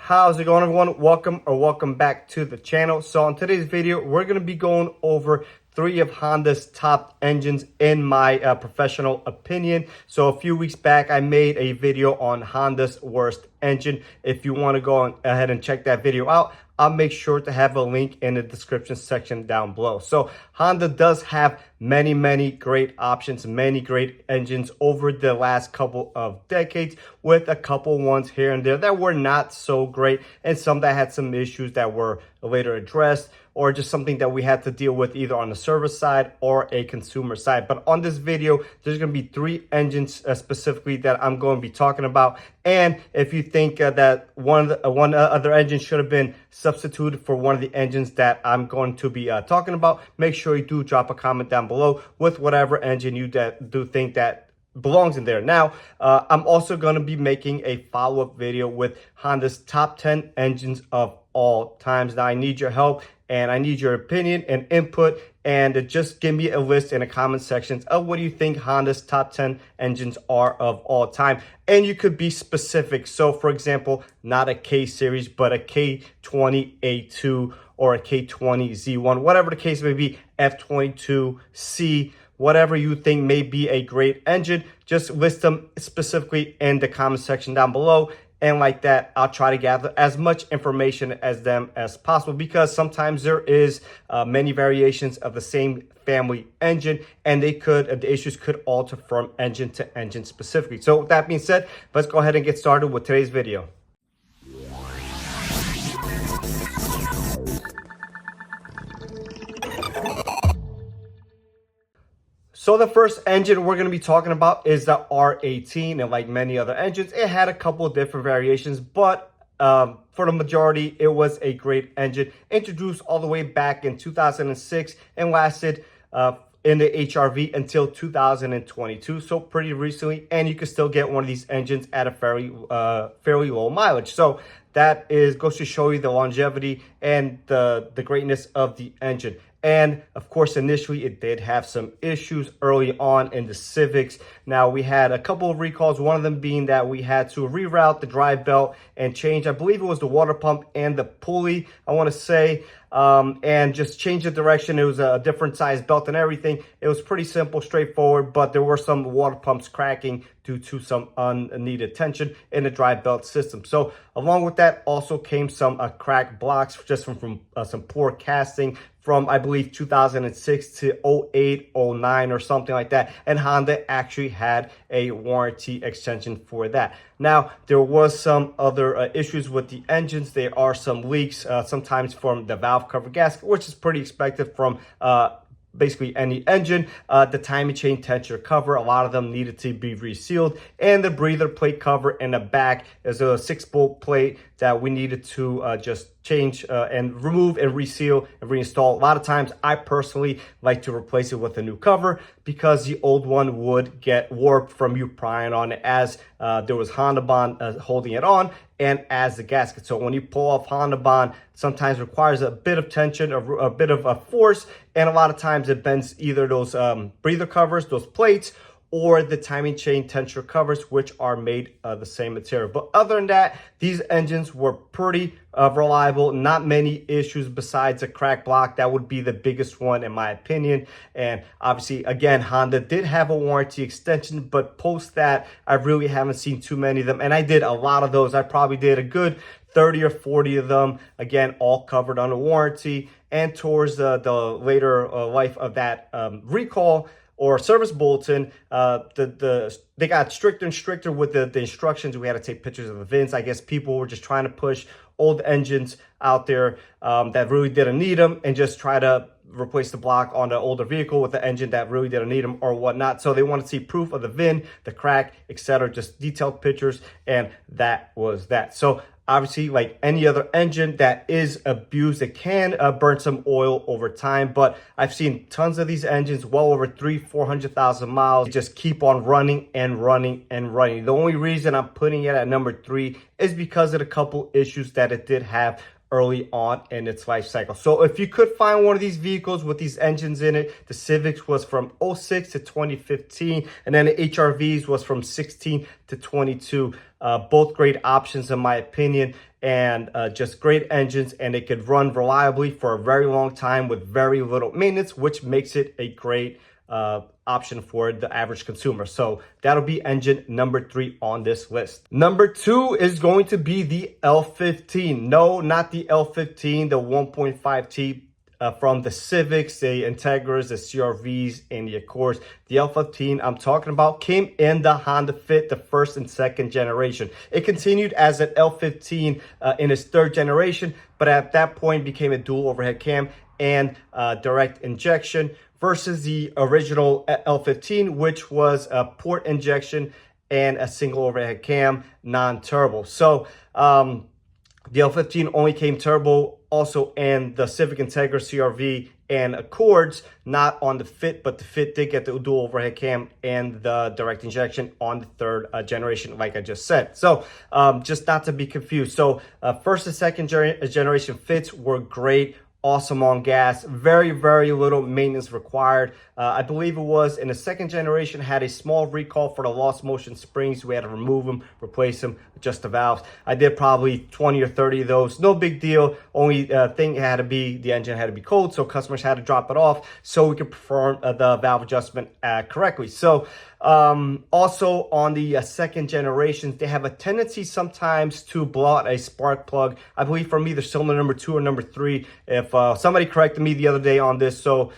How's it going, everyone? Welcome back to the channel. So in today's video, we're going to be going over three of Honda's top engines in my professional opinion. So a few weeks back, I made a video on Honda's worst engine. If you want to go ahead and check that video out, I'll make sure to have a link in the description section down below. So Honda does have many great options, many great engines over the last couple of decades, with a couple ones here and there that were not so great, and some that had some issues that were later addressed, or just something that we had to deal with either on the service side or a consumer side. But on this video, there's going to be three engines specifically that I'm going to be talking about. And if you think that one other engine should have been substituted for one of the engines that I'm going to be talking about, make sure you do drop a comment down below with whatever engine you do think that belongs in there. Now, I'm also going to be making a follow-up video with Honda's top 10 engines of all times. Now, I need your help and I need your opinion and input, and just give me a list in the comment sections of what do you think Honda's top 10 engines are of all time. And you could be specific. So for example, not a K series, but a K20A2 or a K20Z1, whatever the case may be, F22C, whatever you think may be a great engine, just list them specifically in the comment section down below. And like that, I'll try to gather as much information as them as possible, because sometimes there is many variations of the same family engine, and the issues could alter from engine to engine specifically. So with that being said, let's go ahead and get started with today's video. So the first engine we're going to be talking about is the R18, and like many other engines, it had a couple of different variations, but for the majority, it was a great engine, introduced all the way back in 2006 and lasted in the HRV until 2022, so pretty recently, and you can still get one of these engines at a fairly low mileage. So that goes to show you the longevity and the greatness of the engine. And of course, initially it did have some issues early on in the Civics. Now, we had a couple of recalls, one of them being that we had to reroute the drive belt and change, I believe it was the water pump and the pulley, I want to say, and just change the direction. It was a different size belt and everything. It was pretty simple, straightforward, but there were some water pumps cracking due to some unneeded tension in the drive belt system. So along with that also came some cracked blocks just from some poor casting from, I believe, 2006 to 08, 09 or something like that. And Honda actually had a warranty extension for that. Now, there was some other issues with the engines. There are some leaks, sometimes from the valve cover gasket, which is pretty expected from basically any engine. The timing chain tensioner cover, a lot of them needed to be resealed, and the breather plate cover in the back is a 6-bolt plate that we needed to just change and remove and reseal and reinstall. A lot of times I personally like to replace it with a new cover, because the old one would get warped from you prying on it, as there was Honda bond holding it on, and as the gasket. So when you pull off Honda bond, sometimes requires a bit of tension, a bit of a force, and a lot of times it bends either those breather covers, those plates, or the timing chain tensioner covers, which are made of the same material. But other than that, these engines were pretty reliable. Not many issues besides a cracked block. That would be the biggest one in my opinion. And obviously, again, Honda did have a warranty extension, but post that, I really haven't seen too many of them. And I did a lot of those. I probably did a good 30 or 40 of them, again, all covered under warranty. And towards the later life of that recall or service bulletin, they got stricter and stricter with the instructions. We had to take pictures of the VINs. I guess people were just trying to push old engines out there that really didn't need them, and just try to replace the block on the older vehicle with the engine that really didn't need them or whatnot. So they wanted to see proof of the VIN, the crack, etc., just detailed pictures, and that was that. So obviously, like any other engine that is abused, it can burn some oil over time, but I've seen tons of these engines, well over 400,000 miles, just keep on running and running and running. The only reason I'm putting it at number 3 is because of the couple issues that it did have early on in its life cycle. So if you could find one of these vehicles with these engines in it, the Civics was from 06 to 2015, and then the HRVs was from 16 to 22. Both great options in my opinion. and just great engines, and it could run reliably for a very long time with very little maintenance, which makes it a great option for the average consumer. So that'll be engine number 3 on this list. Number 2 is going to be the L15. No, not the L15, the 1.5T from the Civics, the Integras, the CRVs, and the Accords. The L15 I'm talking about came in the Honda Fit, the first and second generation. It continued as an L15 in its third generation, but at that point became a dual overhead cam and direct injection, versus the original L15, which was a port injection and a single overhead cam, non-turbo. So the L15 only came turbo also in the Civic, Integra, CRV, and Accords, not on the Fit, but the Fit did get the dual overhead cam and the direct injection on the third generation, like I just said. So just not to be confused. So first and second generation Fits were great. Awesome on gas, very, very little maintenance required. I believe it was in the second generation, had a small recall for the lost motion springs. We had to remove them, replace them, adjust the valves. I did probably 20 or 30 of those. No big deal. Only thing had to be, the engine had to be cold, so customers had to drop it off so we could perform the valve adjustment correctly. So also on the second generations, they have a tendency sometimes to blow out a spark plug. I believe from either cylinder number 2 or number 3. If somebody corrected me the other day on this, so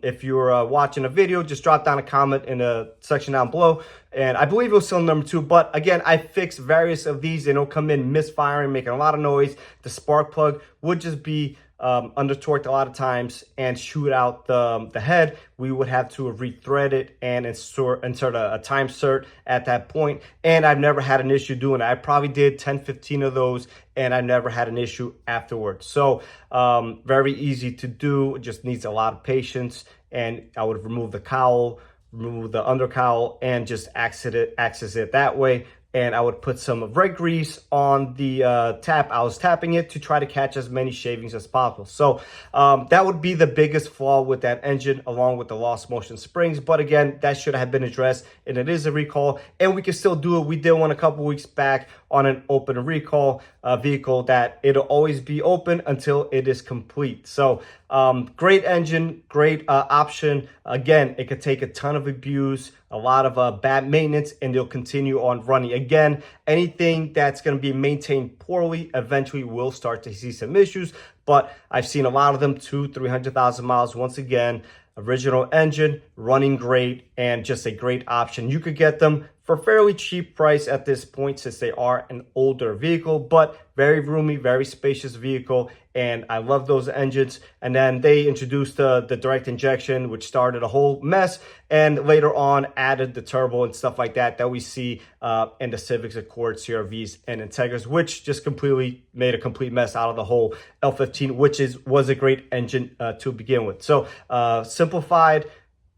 if you're watching a video, just drop down a comment in the section down below. And I believe it was cylinder number 2, but again, I fixed various of these and it'll come in misfiring, making a lot of noise. The spark plug would just be under torqued a lot of times and shoot out the head. We would have to rethread it and insert a time cert at that point. And I've never had an issue doing it. I probably did 10, 15 of those and I never had an issue afterwards. So very easy to do. It just needs a lot of patience. And I would remove the cowl, remove the under cowl, and just access it that way. And I would put some brake grease on the tap. I was tapping it to try to catch as many shavings as possible. So that would be the biggest flaw with that engine, along with the lost motion springs. But again, that should have been addressed, and it is a recall, and we can still do it. We did one a couple weeks back on an open recall vehicle that it'll always be open until it is complete. So great engine, great option. Again, it could take a ton of abuse, a lot of bad maintenance, and they'll continue on running. Again, anything that's going to be maintained poorly eventually will start to see some issues, but I've seen a lot of them, 200,000-300,000 miles. Once again, original engine, running great, and just a great option. You could get them for a fairly cheap price at this point, since they are an older vehicle, but very roomy, very spacious vehicle. And I love those engines. And then they introduced the direct injection, which started a whole mess, and later on added the turbo and stuff like that we see in the Civics, Accords, CRVs, and Integras, which just completely made a complete mess out of the whole L15, which was a great engine to begin with. So simplified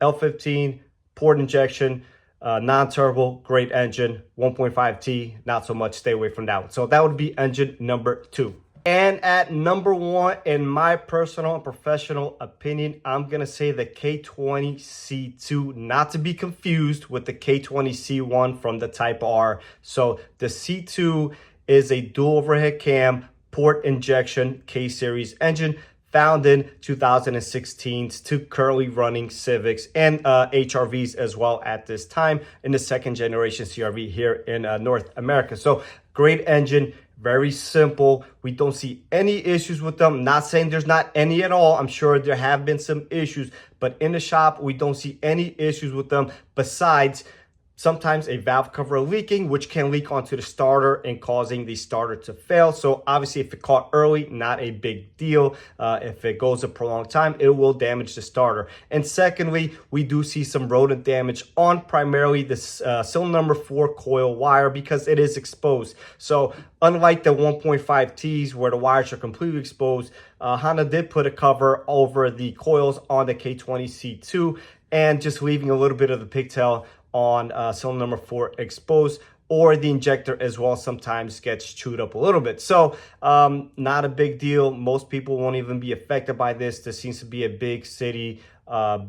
L15, port injection, non-turbo, great engine. 1.5T, not so much. Stay away from that one. So that would be engine number 2. And at number 1, in my personal and professional opinion, I'm going to say the K20C2, not to be confused with the K20C1 from the Type R. So the C2 is a dual overhead cam, port injection, K-Series engine, found in 2016s to currently running Civics and HRVs as well at this time in the second generation CRV here in North America. So great engine, very simple. We don't see any issues with them. Not saying there's not any at all. I'm sure there have been some issues, but in the shop, we don't see any issues with them besides sometimes a valve cover leaking, which can leak onto the starter and causing the starter to fail. So obviously, if it caught early, not a big deal. If it goes a prolonged time, it will damage the starter. And secondly, we do see some rodent damage on primarily the cylinder number 4 coil wire because it is exposed. So unlike the 1.5Ts where the wires are completely exposed, Honda did put a cover over the coils on the K20C2 and just leaving a little bit of the pigtail on cylinder number 4 exposed, or the injector as well sometimes gets chewed up a little bit. So not a big deal. Most people won't even be affected by this. This seems to be a big city, a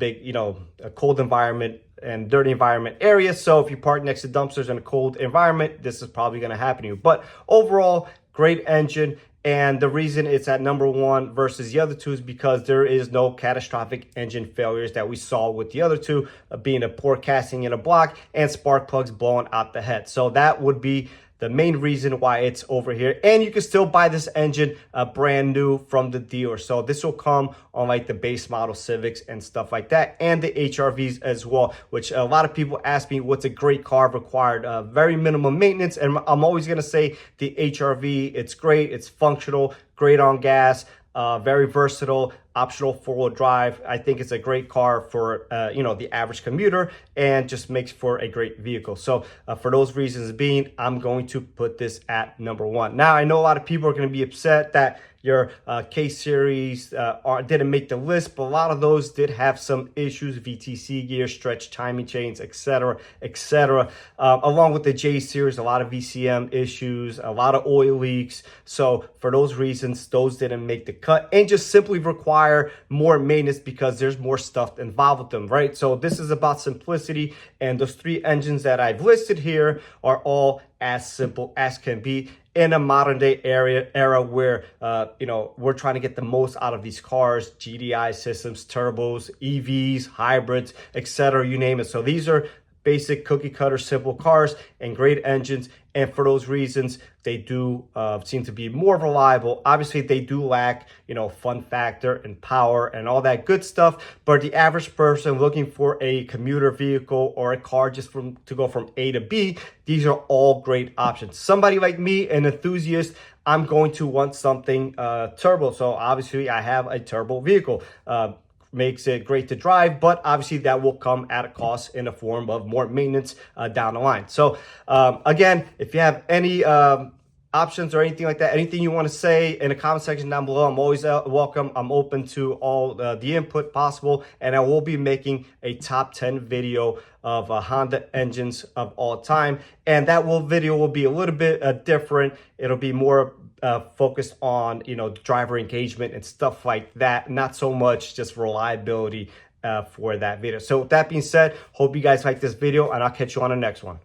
cold environment and dirty environment area. So if you park next to dumpsters in a cold environment, this is probably going to happen to you. But overall, great engine. And the reason it's at number one versus the other two is because there is no catastrophic engine failures that we saw with the other two, being a poor casting in a block and spark plugs blowing out the head. So that would be the main reason why it's over here. And you can still buy this engine brand new from the dealer. So this will come on like the base model Civics and stuff like that, and the HRVs as well, which a lot of people ask me what's a great car required. Very minimum maintenance, and I'm always gonna say the HRV, it's great, it's functional, great on gas, very versatile, optional four-wheel drive. I think it's a great car for you know, the average commuter, and just makes for a great vehicle. So for those reasons being, I'm going to put this at number one. Now I know a lot of people are going to be upset that your K-Series didn't make the list, but a lot of those did have some issues: VTC gear, stretch timing chains, etc., etc. Along with the J-Series, a lot of VCM issues, a lot of oil leaks. So for those reasons, those didn't make the cut and just simply require more maintenance because there's more stuff involved with them, right? So this is about simplicity, and those three engines that I've listed here are all as simple as can be in a modern day era where you know, we're trying to get the most out of these cars: GDI systems, turbos, EVs, hybrids, etc., you name it. So these are basic cookie cutter simple cars and great engines, and for those reasons they do seem to be more reliable. Obviously they do lack, you know, fun factor and power and all that good stuff, but the average person looking for a commuter vehicle or a car just to go from A to B, these are all great options. Somebody like me, an enthusiast, I'm going to want something turbo, so obviously I have a turbo vehicle. Makes it great to drive, but obviously that will come at a cost in the form of more maintenance down the line. So again, if you have any options or anything like that, anything you want to say in the comment section down below, I'm always welcome. I'm open to all the input possible, and I will be making a top 10 video of Honda engines of all time, and that video will be a little bit different. It'll be more focused on, you know, driver engagement and stuff like that, not so much just reliability for that video. So with that being said, hope you guys like this video, and I'll catch you on the next one.